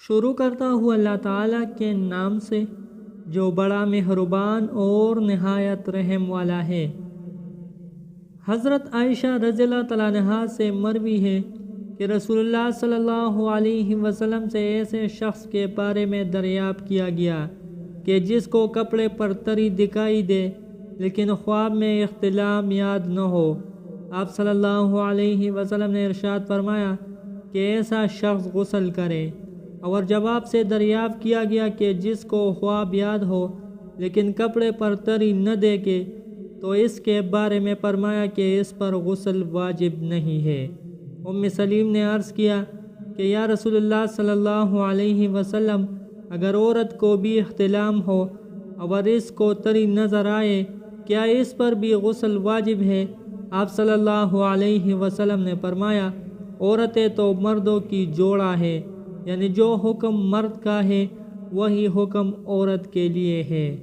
شروع کرتا ہوں اللہ تعالیٰ کے نام سے جو بڑا مہربان اور نہایت رحم والا ہے۔ حضرت عائشہ رضی اللہ تعالیٰ عنہا سے مروی ہے کہ رسول اللہ صلی اللہ علیہ وسلم سے ایسے شخص کے بارے میں دریافت کیا گیا کہ جس کو کپڑے پر تری دکھائی دے لیکن خواب میں احتلام یاد نہ ہو۔ آپ صلی اللہ علیہ وسلم نے ارشاد فرمایا کہ ایسا شخص غسل کرے۔ اور جب آپ سے دریافت کیا گیا کہ جس کو خواب یاد ہو لیکن کپڑے پر تری نہ دیکھے تو اس کے بارے میں فرمایا کہ اس پر غسل واجب نہیں ہے۔ ام سلیم نے عرض کیا کہ یا رسول اللہ صلی اللہ علیہ وسلم، اگر عورت کو بھی احتلام ہو اور اس کو تری نظر آئے کیا اس پر بھی غسل واجب ہے؟ آپ صلی اللہ علیہ وسلم نے فرمایا عورتیں تو مردوں کی جوڑا ہے، یعنی جو حکم مرد کا ہے وہی حکم عورت کے لیے ہے۔